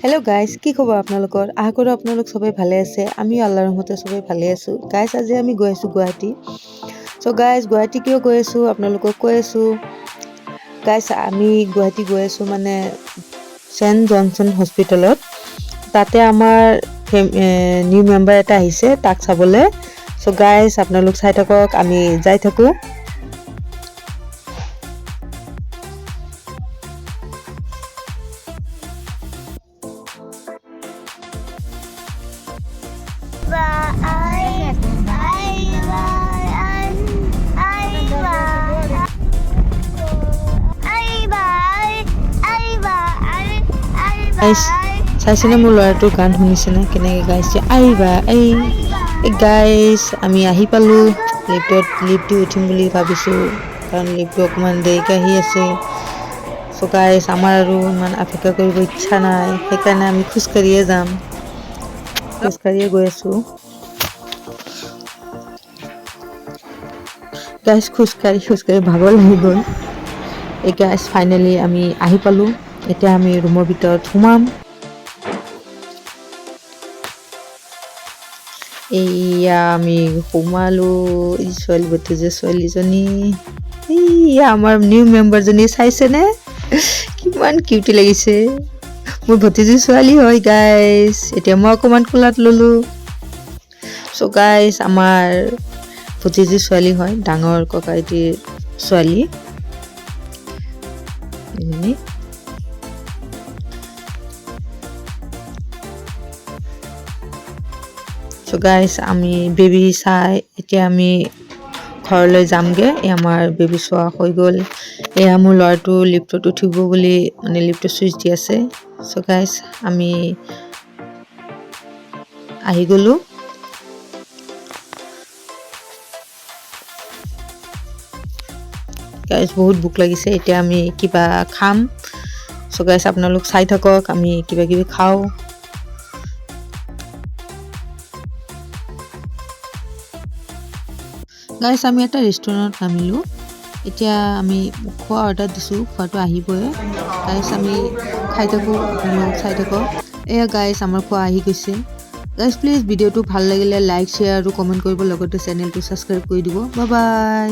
hello guys কি খবৰ আপোনালোকৰ আশা কৰো আপোনালোক সবাই ভালে আছে আমি আল্লাহৰ ৰহমতে সবাই ভালে আছো গাইস আজি আমি গৈ আছো গুৱাহাটী সো গাইস গুৱাহাটী কিয় গৈ আছো আপোনালোকক কৈ আছো গাইস আমি গুৱাহাটী গৈ আছো মানে সেন্ট জনসন হস্পিটালত তাতে আমাৰ নিউ মেম্বাৰ এটা আহিছে তাক চাবলে সো গাইস আপোনালোক চাই থাকক আমি যাই থাকো চাইছেনে মোৰ ল'ৰাটোৰ গান শুনিছেনে কেনেকৈ গাইছে আহিবা এই গাইছ আমি আহি পালোঁ লিফ্টত উঠিম বুলি ভাবিছোঁ কাৰণ লিফ্টটো অকণমান দেৰিকৈ আহি আছে চ' গাইছ আমাৰ আৰু ইমান অপেক্ষা কৰিব ইচ্ছা নাই সেইকাৰণে আমি খোজকাঢ়িয়ে যাম খোজকাঢ়িয়ে গৈ আছোঁ গাইছ খোজকাঢ়ি ভাগৰ লাগি গ'ল এই গাইছ ফাইনেলি আমি আহি পালোঁ এতিয়া আমি ৰুমৰ ভিতৰত সোমাম এয়া আমি সোমালো এই ছোৱালীজনী এয়া আমাৰ নিউ মেম্বাৰজনী চাইছেনে কিমান কিউটি লাগিছে মোৰ ভতিজী ছোৱালী হয় গাইছ এতিয়া মই অকণমান কোলাত ল'লো চ' গাইছ আমাৰ ভতিজী ছোৱালী হয় ডাঙৰ ককাইটিৰ ছোৱালী এজনী So guys আমি বেবি চাই এতিয়া আমি ঘৰলৈ যামগে আমাৰ বেবি চোৱা হৈ গ'ল এয়া মোৰ ল'ৰাটো লিফ্টত উঠিব বুলি মানে লিফ্টৰ চুইচ দি আছে so guys আমি আহি গ'লো guys বহুত ভোক লাগিছে এতিয়া আমি কিবা খাম so guys আপোনালোক চাই থাকক আমি কিবা কিবি খাওঁ গাইস আমি এটা ৰেষ্টুৰেণ্টত নামিলোঁ এতিয়া আমি খোৱা অৰ্ডাৰ দিছোঁ খোৱাটো আহিবই গাইস আমি খাই থাকোঁ আপোনালোক চাই থাকক এয়া গাইস আমাৰ খোৱা আহি গৈছে গাইস প্লিজ ভিডিঅ'টো ভাল লাগিলে লাইক শ্বেয়াৰ আৰু কমেণ্ট কৰিব লগতে চেনেলটো ছাবস্ক্ৰাইব কৰি দিব বাই বাই